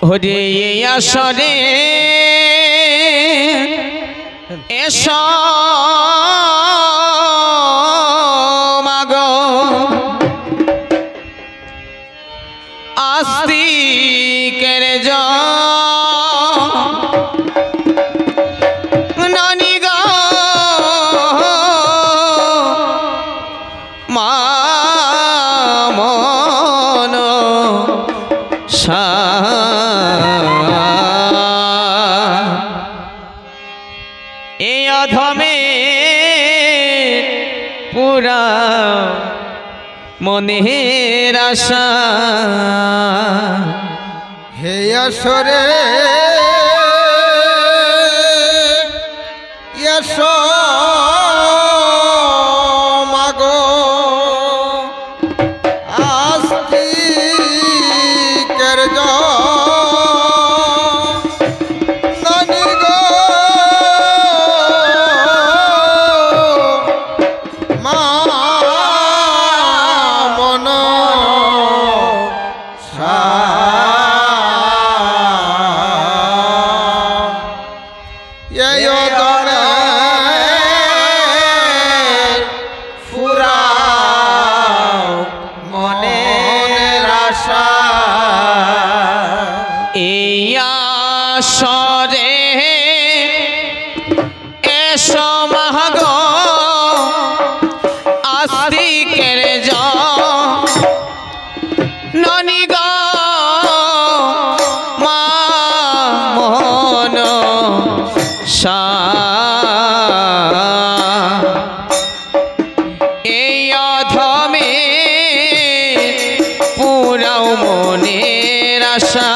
ওরে এই আসরে এসো মাগো আস্তিকের জননী গো মা মনসা এই অধমে পুরা মনের আশা হে আসরে এসো মাগো আস্তিকের জননী গো মা মনসা সরে এসো মাগো আস্তিকের জননী গো মা মনসা এই অধমে পুরাও মনের আশা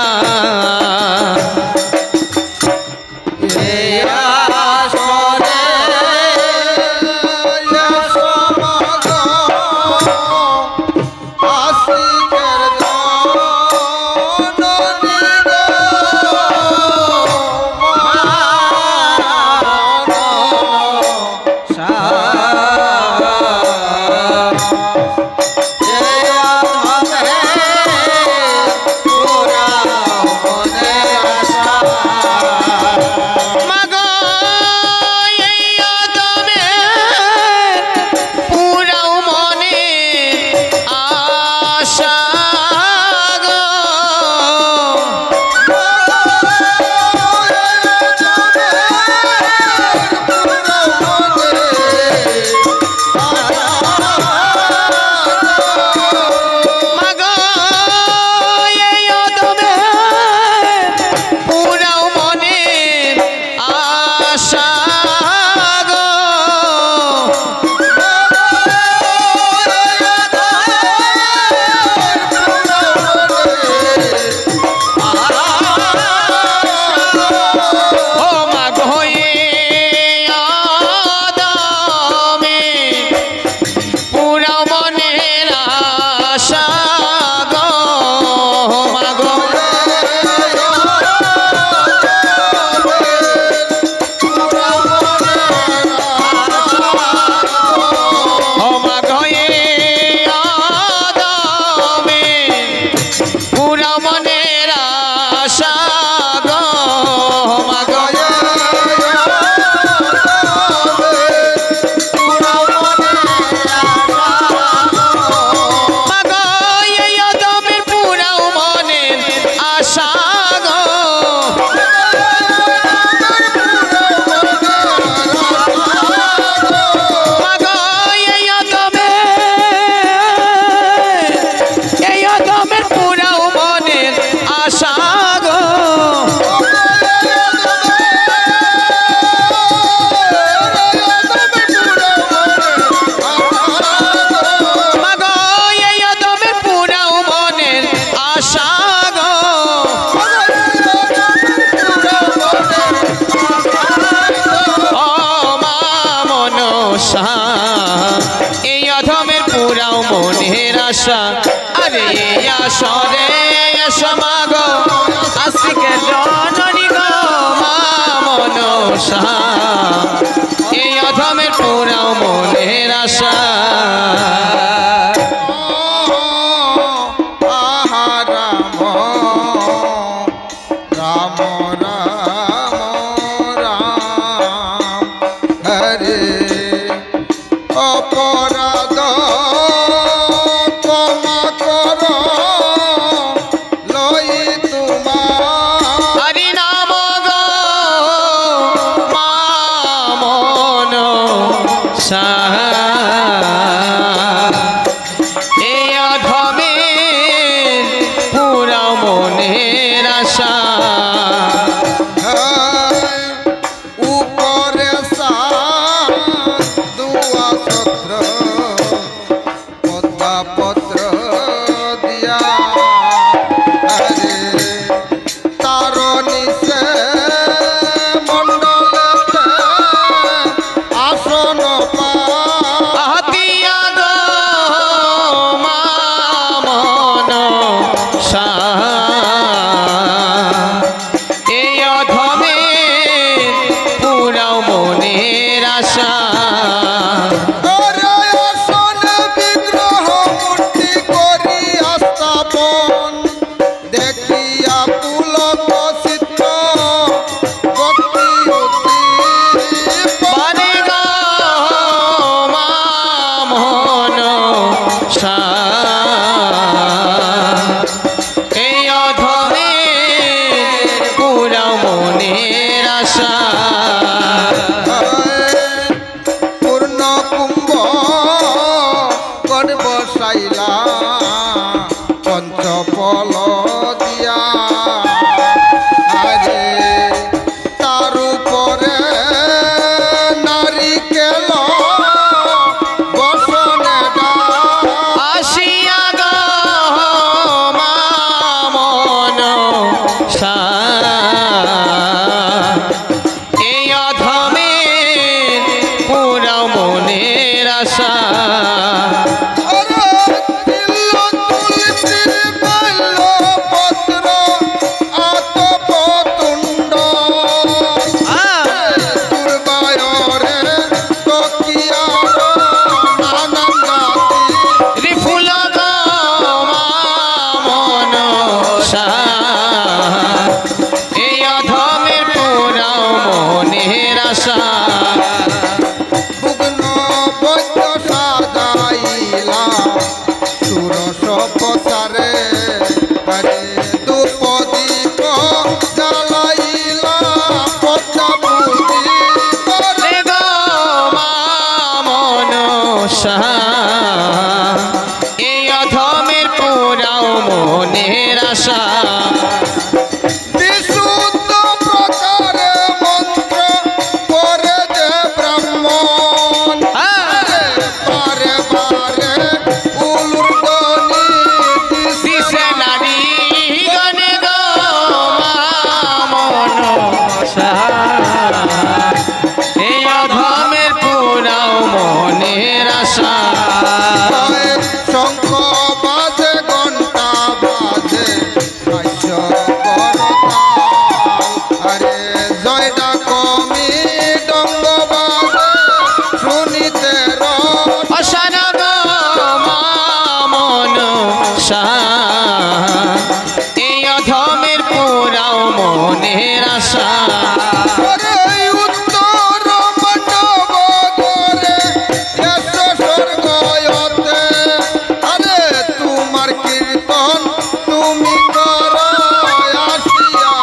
এই অধমের পুরাও মনের আশা আরে এই আসরে এসো মাগো আস্তিকের জননী গো মা মনসা এই অধমের পুরাও মনের আশা এই অধমের পুরাও মনের আশা আরে তিল তুলসীর বেল পত্র আতপ তুণ্ড দুর্বায়রে তকিয়ার নানান জাতি রিফুল মনসা এই অধমের পুরাও মনের আশা ভুগ্ন বৈদ্য সাজাইলা সুরস প্রচারে হরে ধূপ দীপ জ্বালাইলা পদ্মাবতী রে গো মা মনসা এই অধমের পুরাও মনের আশা বিশুদ্ধ প্রকারে মন্ত্র করে যে ব্রাহ্মণ বারে বারে উলুর ধ্বনি দিছে নারী গণে গো মা মনসা এই অধমের পুরাও মনের আশা শঙ্খ বাজে ঘণ্টা বাজে হাস্য করতাল আরে জয় ডাকমি ডঙ্গ বাজে শুনিতে রস অসান গো মা মনসা এই অধমের পুরাও মনের আশা আরে উত্তর মণ্ডপ করে এস স্বর্গয়তে আরে তোমার কীর্তন তুমি কর আসিয়া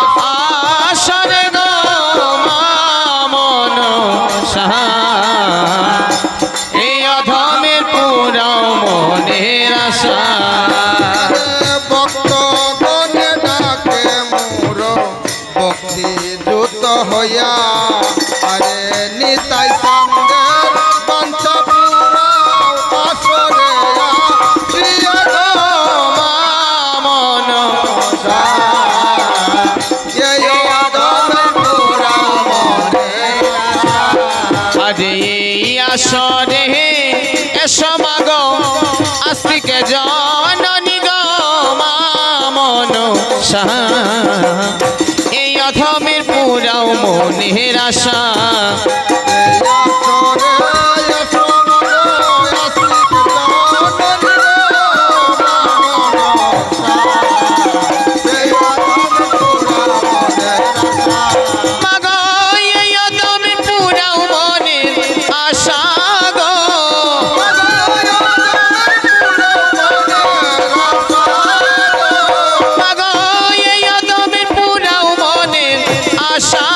আসর গো মা মনসা এই অধমের পুরাও মনের আশা ভক্ত গণে ডাকে মোর ভক্তি যুত হইয়া আরে নিতাই সঙ্গের বাঞ্ছা পুরাও আসরে প্রিয় গো মা মনসা এই আদমের পুরাও মনে আরে এই আসরে এসো মাগো আস্তিকে জননী গো মা মনসা এই অধমের পুরাও মনের আশা মাগো এই অধমের পুরাও মনের আশা গো মাগো এই অধমের পুরাও মনের আশা